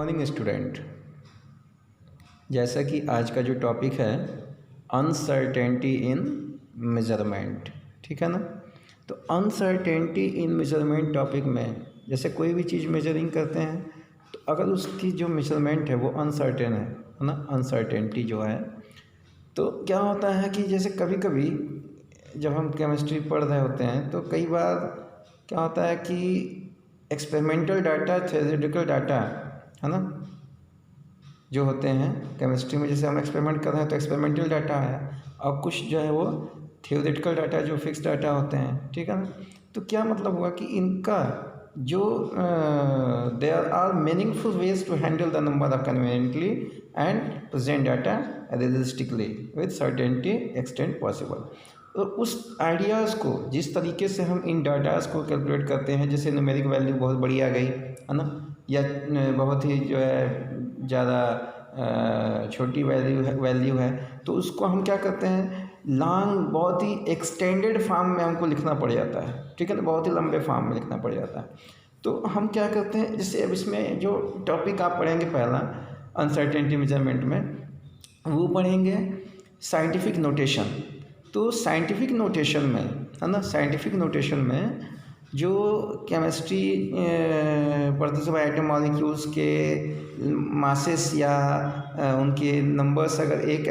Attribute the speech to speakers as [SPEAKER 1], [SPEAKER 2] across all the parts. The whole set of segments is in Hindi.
[SPEAKER 1] Morning student. जैसा कि आज का जो टॉपिक है अनसर्टेनिटी इन मेजरमेंट, ठीक है ना। तो अनसर्टेनिटी इन मेजरमेंट टॉपिक में जैसे कोई भी चीज़ मेजरिंग करते हैं तो अगर उसकी जो मेजरमेंट है वो अनसर्टेन है ना, अनसर्टेनिटी जो है, तो क्या होता है कि जैसे कभी कभी जब हम केमिस्ट्री पढ़ रहे होते हैं तो कई बार क्या होता है कि एक्सपेरिमेंटल डाटा, थ्योरेटिकल डाटा है ना, जो होते हैं केमिस्ट्री में, जैसे हम एक्सपेरिमेंट कर रहे हैं तो एक्सपेरिमेंटल डाटा है, और कुछ जो है वो थ्योरेटिकल डाटा जो फिक्स डाटा होते हैं, ठीक है ना। तो क्या मतलब हुआ कि इनका जो there are meaningful ways to handle the number of conveniently and present data realistically with certainty extent possible. तो उस आइडियाज़ को जिस तरीके से हम इन डाटाज़ को कैलकुलेट करते हैं, जैसे न्यूमेरिक वैल्यू बहुत बड़ी आ गई है ना, या बहुत ही जो है ज़्यादा छोटी वैल्यू है, तो उसको हम क्या करते हैं, लॉन्ग बहुत ही एक्सटेंडेड फॉर्म में हमको लिखना पड़ जाता है, ठीक है ना, बहुत ही लंबे फॉर्म में लिखना पड़ जाता है। तो हम क्या करते हैं, जैसे अब इसमें जो टॉपिक आप पढ़ेंगे पहला अनसर्टेनिटी मेजरमेंट में, वो पढ़ेंगे साइंटिफिक नोटेशन। तो साइंटिफिक नोटेशन में है ना, साइंटिफिक नोटेशन में जो केमिस्ट्री पढ़ते समय एटम मॉलिक्यूल्स के मासेस या उनके नंबर्स, अगर एक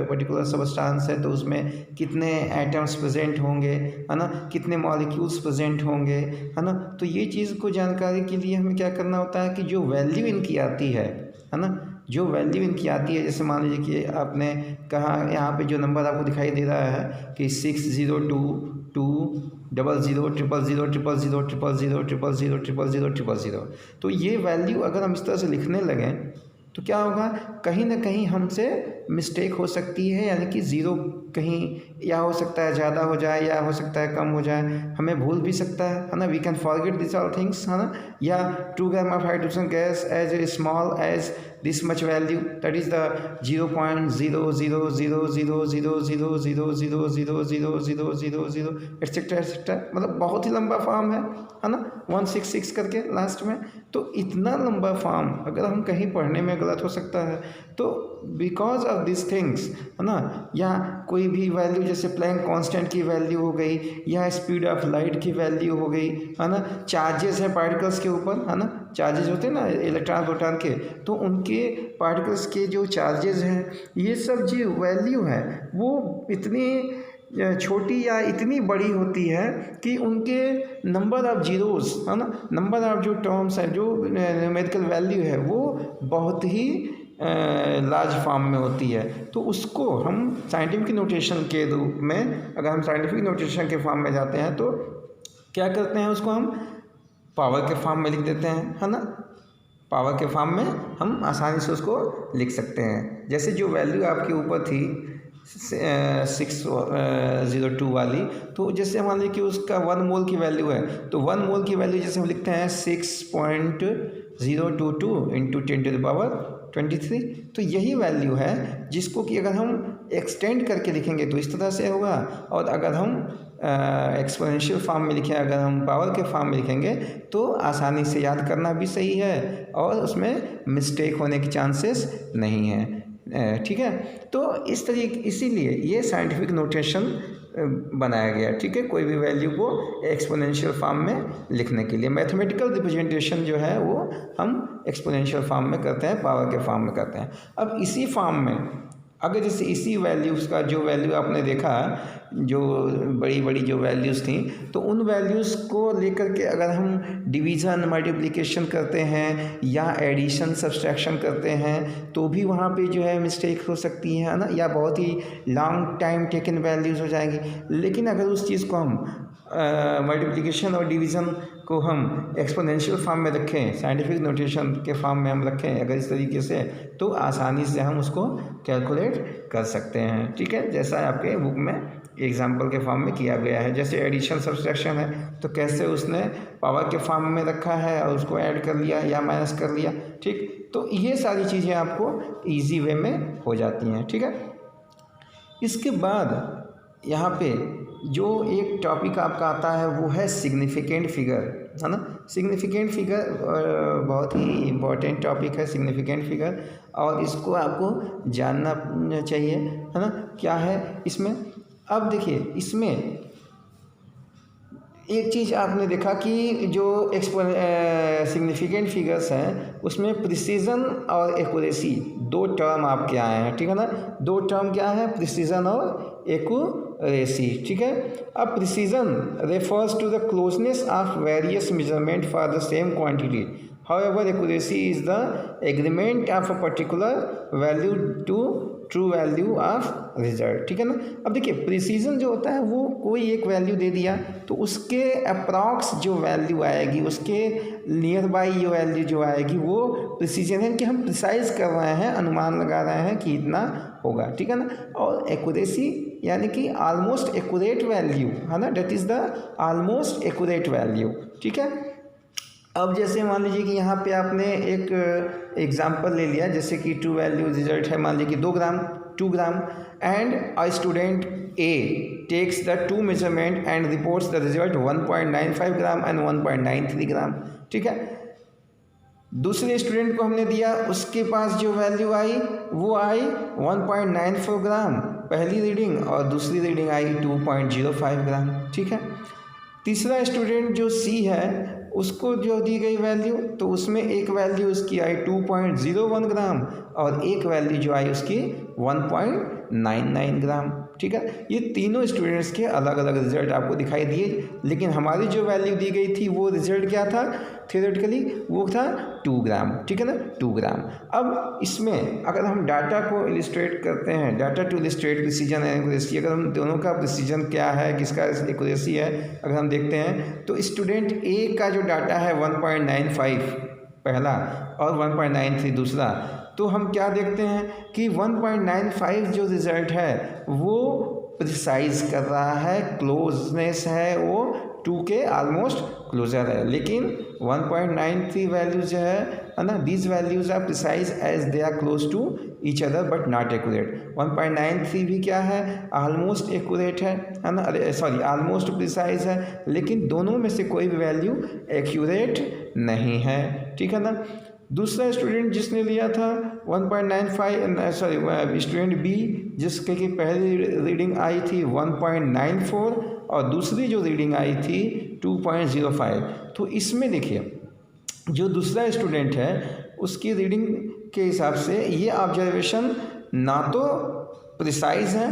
[SPEAKER 1] पर्टिकुलर सबस्टांस है तो उसमें कितने एटम्स प्रेजेंट होंगे, है ना, कितने मॉलिक्यूल्स प्रेजेंट होंगे, है ना। तो ये चीज़ को जानकारी के लिए हमें क्या करना होता है कि जो वैल्यू इनकी आती है ना, जो वैल्यू इनकी आती है, जैसे मान लीजिए कि आपने कहा यहाँ पे जो नंबर आपको दिखाई दे रहा है कि 6022000000000000000, तो ये वैल्यू अगर हम इस तरह से लिखने लगें तो क्या होगा, कहीं ना कहीं हमसे मिस्टेक हो सकती है, यानी कि ज़ीरो कहीं या हो सकता है ज़्यादा हो जाए या हो सकता है कम हो जाए, हमें भूल भी सकता है ना। We can forget this all things, है ना। या 2 gram of hydrogen gas as a small as this much value, that is the 0.0000000000000000 etcetera etcetera, मतलब बहुत ही लंबा फॉर्म है ना, 166 करके लास्ट में। तो इतना लंबा फॉर्म अगर हम कहीं पढ़ने में गलत हो सकता है, तो बिकॉज ऑफ दिस थिंग्स, है ना, या कोई भी वैल्यू जैसे प्लैंक कांस्टेंट की वैल्यू हो गई, या स्पीड ऑफ लाइट की वैल्यू हो गई, है ना, चार्जेस हैं पार्टिकल्स के ऊपर, है ना, चार्जेस होते हैं ना इलेक्ट्रॉन प्रोटॉन के, तो उनके पार्टिकल्स के जो चार्जेस हैं, ये सब जो वैल्यू है वो इतनी छोटी या इतनी बड़ी होती है कि उनके नंबर ऑफ जीरोस, है ना, नंबर ऑफ जो टर्म्स है, जो न्यूमेरिकल वैल्यू है, वो बहुत ही लार्ज फॉर्म में होती है। तो उसको हम साइंटिफिक नोटेशन के रूप में, अगर हम साइंटिफिक नोटेशन के फॉर्म में जाते हैं तो क्या करते हैं, उसको हम पावर के फॉर्म में लिख देते हैं, है ना। पावर के फॉर्म में हम आसानी से उसको लिख सकते हैं। जैसे जो वैल्यू आपके ऊपर थी 602 वाली, तो जैसे मान लीजिए कि उसका 1 मोल की वैल्यू है, तो 1 मोल की वैल्यू जैसे हम लिखते हैं 6.022 इंटू 10⁻23। तो यही वैल्यू है जिसको कि अगर हम एक्सटेंड करके लिखेंगे तो इस तरह से होगा, और अगर हम एक्सपोनेंशियल फॉर्म में लिखें, अगर हम पावर के फॉर्म में लिखेंगे तो आसानी से याद करना भी सही है और उसमें मिस्टेक होने की चांसेस नहीं है, ठीक है। तो इसीलिए ये साइंटिफिक नोटेशन बनाया गया, ठीक है, कोई भी वैल्यू को एक्सपोनेंशियल फॉर्म में लिखने के लिए। मैथमेटिकल रिप्रेजेंटेशन जो है वो हम एक्सपोनेंशियल फॉर्म में करते हैं, पावर के फॉर्म में करते हैं। अब इसी फॉर्म में अगर जैसे इसी वैल्यूज़ का जो वैल्यू आपने देखा, जो बड़ी बड़ी जो वैल्यूज़ थी, तो उन वैल्यूज़ को लेकर के अगर हम डिवीज़न मल्टीप्लिकेशन करते हैं या एडिशन सब्सट्रैक्शन करते हैं तो भी वहाँ पे जो है मिस्टेक हो सकती है ना, या बहुत ही लॉन्ग टाइम टेकन वैल्यूज़ हो जाएंगी। लेकिन अगर उस चीज़ को हम मल्टीप्लिकेशन और डिवीज़न को हम एक्सपोनेंशियल फॉर्म में रखें, साइंटिफिक नोटेशन के फॉर्म में हम रखें अगर इस तरीके से, तो आसानी से हम उसको कैलकुलेट कर सकते हैं, ठीक है। जैसा आपके बुक में एग्जाम्पल के फॉर्म में किया गया है, जैसे एडिशन सब्सट्रैक्शन है तो कैसे उसने पावर के फॉर्म में रखा है और उसको ऐड कर लिया या माइनस कर लिया, ठीक। तो ये सारी चीज़ें आपको ईजी वे में हो जाती हैं, ठीक है। इसके बाद यहाँ पे जो एक टॉपिक आपका आता है वो है सिग्निफिकेंट फिगर, है ना। सिग्निफिकेंट फिगर बहुत ही इम्पोर्टेंट टॉपिक है सिग्निफिकेंट फिगर, और इसको आपको जानना चाहिए, है ना, क्या है इसमें। अब देखिए इसमें एक चीज़ आपने देखा कि जो सिग्निफिकेंट फिगर्स हैं उसमें प्रिसीजन और एक्यूरेसी दो टर्म आपके आए हैं, ठीक है ना। दो टर्म क्या है, प्रिसीजन और एक्यूरेसी, ठीक है। अब precision refers to the closeness of various measurement for the same quantity, however accuracy is the agreement of a particular value to true value of result, ठीक है ना। अब देखिए प्रिसीजन जो होता है वो कोई एक वैल्यू दे दिया तो उसके अप्रॉक्स जो वैल्यू आएगी, उसके नियर बाई जो वैल्यू जो आएगी वो प्रिसीजन है कि हम प्रिसाइज कर रहे हैं, अनुमान लगा रहे हैं कि इतना होगा, ठीक है ना। और एक्यूरेसी यानी कि ऑलमोस्ट एक्यूरेट वैल्यू, है ना, that is the almost accurate value, ठीक है। अब जैसे मान लीजिए कि यहाँ पे आपने एक एग्जांपल ले लिया, जैसे कि ट्रू वैल्यू रिजल्ट है मान लीजिए कि 2 gram and a student A takes the 2 measurement and reports the result 1.95 gram and 1.93 gram, ठीक है। दूसरे स्टूडेंट को हमने दिया, उसके पास जो वैल्यू आई वो आई 1.94 ग्राम पहली रीडिंग और दूसरी रीडिंग आई 2.05 ग्राम, ठीक है। तीसरा स्टूडेंट जो सी है उसको जो दी गई वैल्यू, तो उसमें एक वैल्यू उसकी आई 2.01 ग्राम और एक वैल्यू जो आई उसकी 1.99 ग्राम, ठीक है। ये तीनों स्टूडेंट्स के अलग अलग रिजल्ट आपको दिखाई दिए, लेकिन हमारी जो वैल्यू दी गई थी वो रिजल्ट क्या था थियोरेटिकली, वो था 2 ग्राम, ठीक है ना, 2 ग्राम। अब इसमें अगर हम डाटा को इलिस्ट्रेट करते हैं, data to illustrate precision and accuracy, अगर हम दोनों का प्रिसीजन क्या है किसका एक्यूरेसी है अगर हम देखते हैं, तो स्टूडेंट ए का जो डाटा है 1.95 पहला और 1.93 दूसरा, तो हम क्या देखते हैं कि 1.95 जो रिजल्ट है वो प्रिसाइज कर रहा है, क्लोजनेस है वो 2 के ऑलमोस्ट क्लोजर है, लेकिन 1.93 वैल्यू जो है ना, these values are precise as they are close to each other but not accurate. 1.93 भी क्या है, ऑलमोस्ट एक्यूरेट है ना, अरे सॉरी ऑलमोस्ट प्रिसाइज है, लेकिन दोनों में से कोई भी वैल्यू एक्यूरेट नहीं है, ठीक है ना। दूसरा स्टूडेंट जिसने लिया था 1.95 सॉरी स्टूडेंट बी जिसके की पहली रीडिंग आई थी 1.94 और दूसरी जो रीडिंग आई थी 2.05, तो इसमें देखिए जो दूसरा स्टूडेंट है उसकी रीडिंग के हिसाब से ये ऑब्जर्वेशन ना तो प्रिसाइज है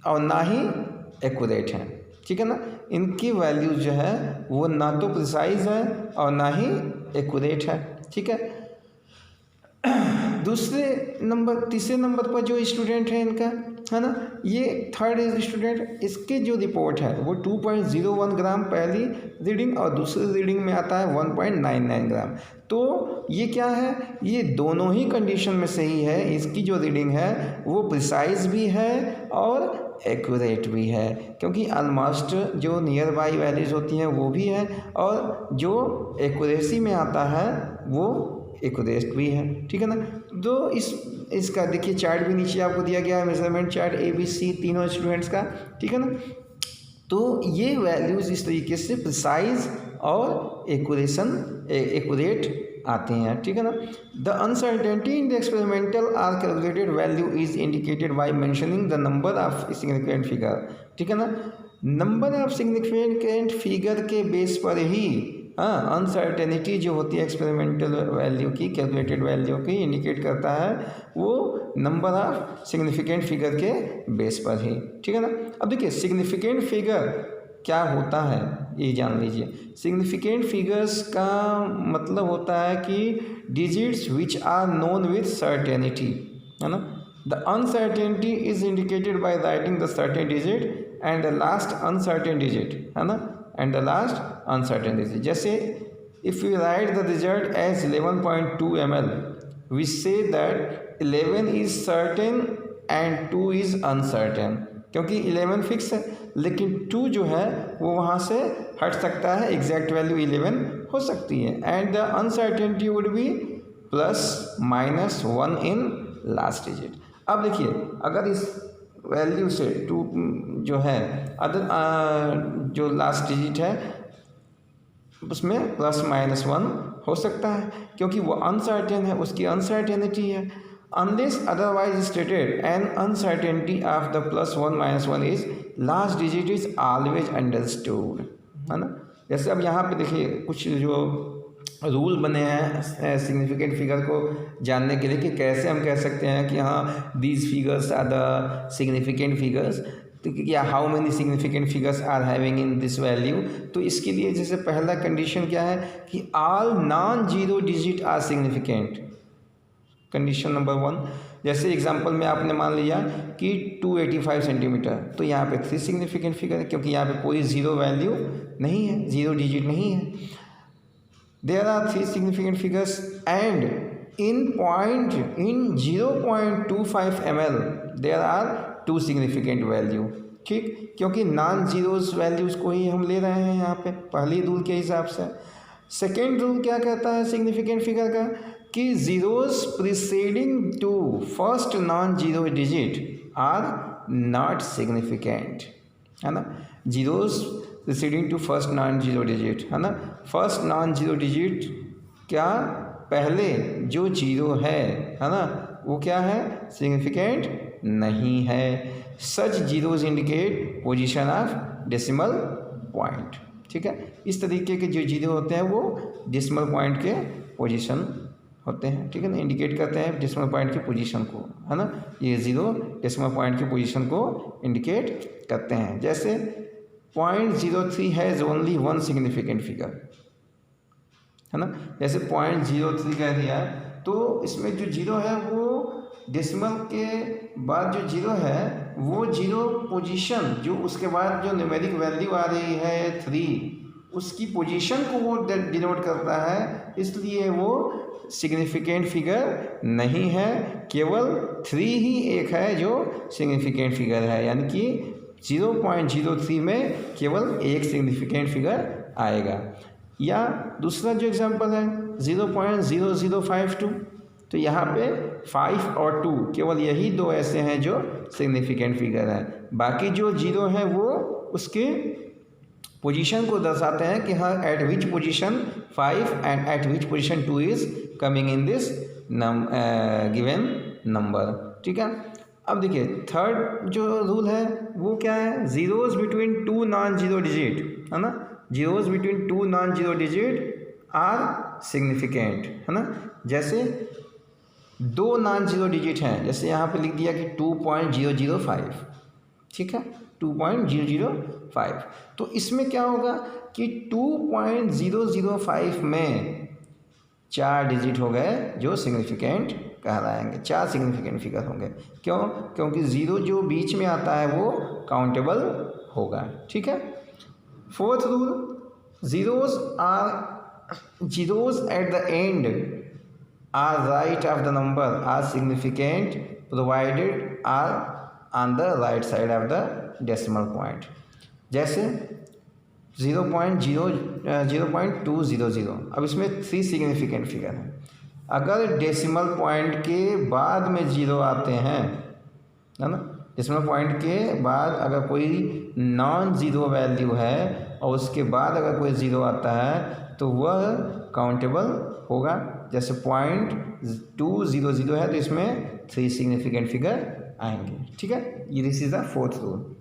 [SPEAKER 1] और ना ही एक्यूरेट है, ठीक है ना। इनकी वैल्यू जो है वो ना तो प्रिसाइज है और ना ही एक्यूरेट है, ठीक है। तीसरे नंबर पर जो स्टूडेंट है इनका, है ना, ये थर्ड स्टूडेंट, इसके जो रिपोर्ट है वो 2.01 ग्राम पहली रीडिंग और दूसरी रीडिंग में आता है 1.99 ग्राम। तो ये क्या है, ये दोनों ही कंडीशन में सही है, इसकी जो रीडिंग है वो प्रिसाइज भी है और एक्यूरेट भी है, क्योंकि ऑलमोस्ट जो नियर बाई वैल्यूज होती हैं वो भी है और जो एक्यूरेसी में आता है वो एक्यूरेट भी है, ठीक है ना। तो इसका देखिए चार्ट भी नीचे आपको दिया गया है, मेजरमेंट चार्ट ABC तीनों स्टूडेंट्स का, ठीक है ना। तो ये वैल्यूज़ इस तरीके से प्रिसाइज और एक्यूरेट आते हैं, ठीक है ना। The uncertainty in the experimental or calculated value is indicated by mentioning the number of significant figure, ठीक है ना। नंबर ऑफ सिग्निफिकेंट फिगर के बेस पर ही अनसर्टेनिटी जो होती है एक्सपेरिमेंटल वैल्यू की, कैलकुलेटेड वैल्यू की इंडिकेट करता है वो नंबर ऑफ सिग्निफिकेंट फिगर के बेस पर ही, ठीक है ना। अब देखिए सिग्निफिकेंट फिगर क्या होता है ये जान लीजिए। सिग्निफिकेंट फिगर्स का मतलब होता है कि digits which are known with certainty, है ना। The uncertainty is indicated by writing the certain digit and the last uncertain digit, है ना, and the last uncertain digit. जैसे if you write the result as 11.2 ml, we say that 11 is certain and 2 is uncertain, क्योंकि 11 फिक्स है लेकिन 2 जो है वो वहाँ से हट सकता है, एग्जैक्ट वैल्यू 11 हो सकती है। And the uncertainty would be ±1 in last digit. अब देखिए अगर इस वैल्यू से 2 जो है अदर जो लास्ट डिजिट है उसमें प्लस माइनस 1 हो सकता है, क्योंकि वो अनसर्टेन है, उसकी अनसर्टेनिटी है। Unless otherwise stated, an uncertainty of the +1 -1 is last digit is always understood, है ना। जैसे अब यहाँ पे देखिए कुछ जो रूल बने हैं सिग्निफिकेंट फिगर को जानने के लिए कि कैसे हम कह सकते हैं कि हाँ these figures are the significant figures, तो या how many significant figures are having in this value. तो इसके लिए जैसे पहला कंडीशन क्या है कि all non zero digit are significant, condition number 1। जैसे एग्जांपल में आपने मान लिया कि 285 सेंटीमीटर, तो यहाँ पे 3 सिग्निफिकेंट फिगर है, क्योंकि यहाँ पे कोई जीरो वैल्यू नहीं है, जीरो डिजिट नहीं है। There are 3 significant figures and in 0.25 ml there are 2 significant value, ठीक, क्योंकि नॉन जीरोस वैल्यूज़ को ही हम ले रहे हैं यहाँ पे पहली रूल के हिसाब से। सेकेंड रूल क्या कहता है सिग्निफिकेंट फिगर का कि zeros preceding to first non zero digit are not significant, है ना। Zeros preceding to first non zero digit, है ना। फर्स्ट नॉन जीरो डिजिट क्या, पहले जो जीरो है ना, वो क्या है, सिग्निफिकेंट नहीं है। Such zeros indicate position of decimal point, ठीक है। इस तरीके के जो जीरो होते हैं वो डेसिमल पॉइंट के पोजीशन होते हैं, ठीक है ना, इंडिकेट करते हैं डेसिमल पॉइंट की पोजीशन को, है ना। ये जीरो डेसिमल पॉइंट की पोजीशन को इंडिकेट करते हैं। जैसे 0.03 हैज़ ओनली 1 सिग्निफिकेंट फिगर, है ना। जैसे 0.03 कह दिया तो इसमें जो जीरो है वो डेसिमल के बाद जो जीरो है वो जीरो पोजीशन, जो उसके बाद जो न्यूमेरिक वैल्यू आ रही है 3, उसकी पोजीशन को वो डिनोट करता है, इसलिए वो सिग्निफिकेंट फिगर नहीं है। केवल 3 ही एक है जो सिग्निफिकेंट फिगर है, यानी कि 0.03 में केवल एक सिग्निफिकेंट फिगर आएगा। या दूसरा जो एग्जांपल है 0.0052, तो यहाँ पे 5 और 2 केवल यही दो ऐसे हैं जो सिग्निफिकेंट फिगर है, बाकी जो जीरो है वो उसके पोजीशन को दर्शाते हैं कि हाँ eight which position 5 and eight which position 2 is coming in this given number, ठीक है। अब देखिए थर्ड जो रूल है वो क्या है, zeros between 2 non zero digit, है ना। Zeros between 2 non zero digit are significant, है ना। जैसे 2 नॉन जीरो डिजिट हैं, जैसे यहाँ पे लिख दिया कि 2.005, ठीक है, 2.005, तो इसमें क्या होगा कि 2.005 में 4 डिजिट हो गए जो सिग्निफिकेंट कहलाएंगे, 4 सिग्निफिकेंट फिगर होंगे। क्यों, क्योंकि ज़ीरो जो बीच में आता है वो काउंटेबल होगा, ठीक है। Fourth rule, zeros at the end are right of the number are significant provided are on the right side of the decimal point. जैसे 0.200, अब इसमें 3 सिग्निफिकेंट फिगर हैं। अगर डेसिमल पॉइंट के बाद में जीरो आते हैं, है ना, डेसिमल पॉइंट के बाद अगर कोई नॉन ज़ीरो वैल्यू है और उसके बाद अगर कोई ज़ीरो आता है तो वह काउंटेबल होगा। जैसे 0.200 है तो इसमें 3 सिग्निफिकेंट फिगर आएंगे, ठीक है। ये this is the fourth rule.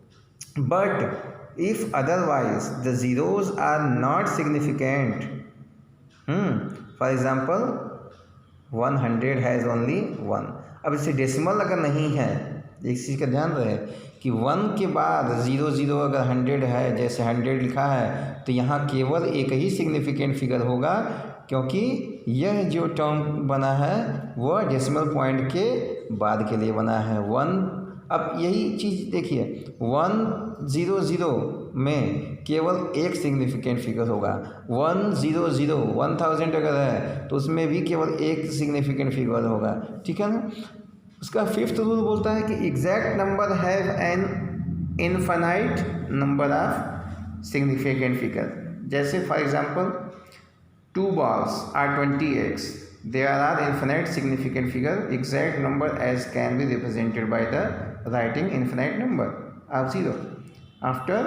[SPEAKER 1] But if otherwise the zeros are not significant, for example 100 has only 1। अब इससे डेसिमल अगर नहीं है, एक चीज़ का ध्यान रहे कि 1 के बाद 00 अगर 100 है, जैसे 100 लिखा है, तो यहाँ केवल एक ही सिग्निफिकेंट फिगर होगा, क्योंकि यह जो टर्म बना है वह डेसिमल पॉइंट के बाद के लिए बना है 1। अब यही चीज़ देखिए 100 में केवल एक सिग्निफिकेंट फिगर होगा, 1000 अगर है तो उसमें भी केवल एक सिग्निफिकेंट फिगर होगा, ठीक है ना। उसका फिफ्थ रूल बोलता है कि exact number have an infinite number of significant figure. जैसे for example 2 balls are 20x, there are infinite significant figure exact number as can be represented by the writing infinite number of 0 after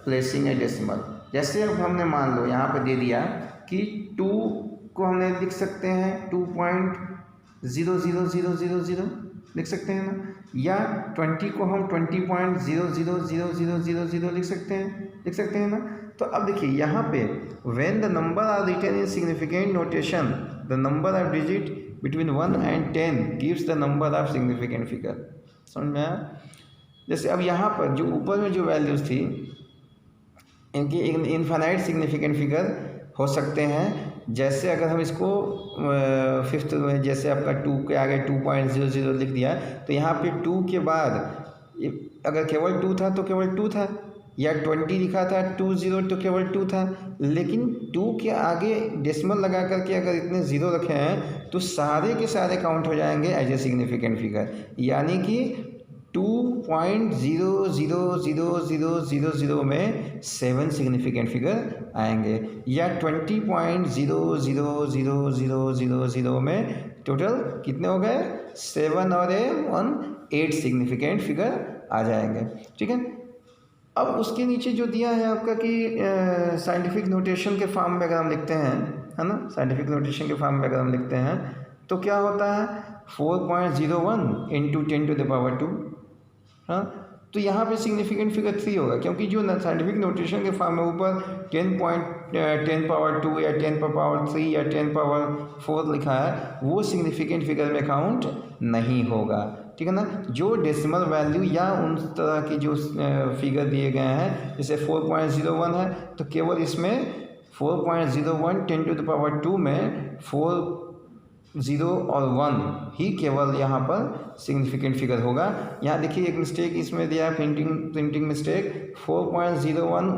[SPEAKER 1] placing a decimal। जैसे अब हमने मान लो यहाँ पे दे दिया कि 2 को हमने लिख सकते हैं 2.00000 लिख सकते हैं ना, या 20 को हम 20.0000000 लिख सकते हैं ना। तो अब देखिए यहाँ पे when the number are written in significant notation the number of digit between 1 and 10 gives the number of significant figure. समझ में आया? जैसे अब यहाँ पर जो ऊपर में जो वैल्यूज़ थी इनकी इनफाइनाइट सिग्निफिकेंट फिगर हो सकते हैं। जैसे अगर हम इसको फिफ्थ में जैसे आपका 2 के आगे 2.00 लिख दिया तो यहाँ पे 2 के बाद अगर केवल 2 था तो केवल 2 था, या 20 लिखा था 20 तो केवल 2 था। लेकिन 2 के आगे डेसिमल लगा करके अगर इतने ज़ीरो रखे हैं तो सारे के सारे काउंट हो जाएंगे एज ए सिग्निफिकेंट फिगर, यानी कि 2.00000 में 7 सिग्निफिकेंट फिगर आएंगे, या 20.0000000 में टोटल कितने हो गए 7 और 8 सिग्निफिकेंट फिगर आ जाएंगे। ठीक है, अब उसके नीचे जो दिया है आपका कि साइंटिफिक नोटेशन के फॉर्म में अगर हम लिखते हैं, है ना, साइंटिफिक नोटेशन के फॉर्म में अगर हम लिखते हैं तो क्या होता है 4.01 इंटू 10⁻²। हाँ, तो यहाँ पे सिग्निफिकेंट फिगर 3 होगा, क्योंकि जो साइंटिफिक नोटेशन के फॉर्म में ऊपर 10.10⁻² या 10⁻³ या 10⁻4 लिखा है वो सिग्निफिकेंट फिगर में काउंट नहीं होगा। ठीक है ना, जो डेसिमल वैल्यू या उन तरह की जो फिगर दिए गए हैं जैसे 4.01 है तो केवल इसमें 4.01 10⁻² में 4 0 और 1 ही केवल यहाँ पर सिग्निफिकेंट फिगर होगा। यहाँ देखिए एक मिस्टेक इसमें दिया है, प्रिंटिंग मिस्टेक, 4.01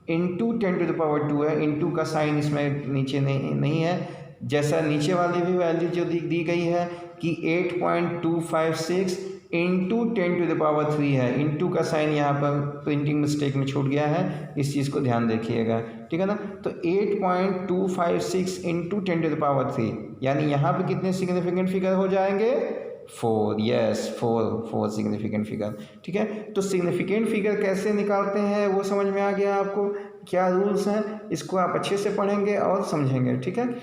[SPEAKER 1] इंटू 10⁻² है, इंटू का साइन इसमें नीचे नहीं है, जैसा नीचे वाली भी वैल्यू जो दी गई है कि 8.256 इंटू 10⁻³ है, इंटू का साइन यहाँ पर प्रिंटिंग मिस्टेक में छूट गया है, इस चीज़ को ध्यान रखिएगा। ठीक है ना, तो 8.256 इंटू 10⁻³ यानी यहाँ पे कितने सिग्निफिकेंट फिगर हो जाएंगे 4, यस 4 सिग्निफिकेंट फिगर। ठीक है, तो सिग्निफिकेंट फिगर कैसे निकालते हैं वो समझ में आ गया आपको, क्या रूल्स हैं, इसको आप अच्छे से पढ़ेंगे और समझेंगे। ठीक है,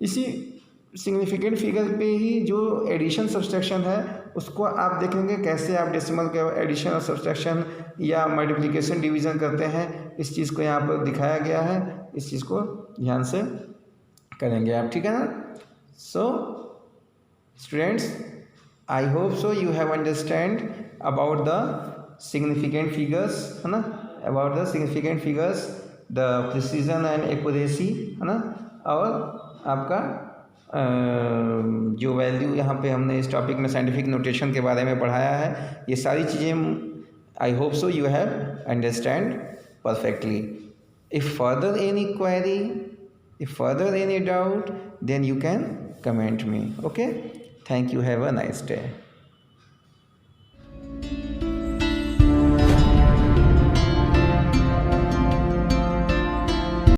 [SPEAKER 1] इसी सिग्निफिकेंट फिगर पे ही जो एडिशन सब्सट्रैक्शन है उसको आप देखेंगे कैसे आप डेसिमल के एडिशन और सब्सट्रैक्शन या मल्टीप्लिकेशन डिवीज़न करते हैं, इस चीज़ को यहाँ पर दिखाया गया है, इस चीज़ को ध्यान से करेंगे आप। ठीक है ना, so students I hope so you have understand about the significant figures, है ना, about the significant figures, the precision and accuracy, है ना, और आपका जो वैल्यू यहाँ पे हमने इस टॉपिक में साइंटिफिक नोटेशन के बारे में पढ़ाया है, ये सारी चीज़ें I hope so you have understand perfectly. If further any query, if further any doubt, then you can comment me. Okay, thank you, have a nice day.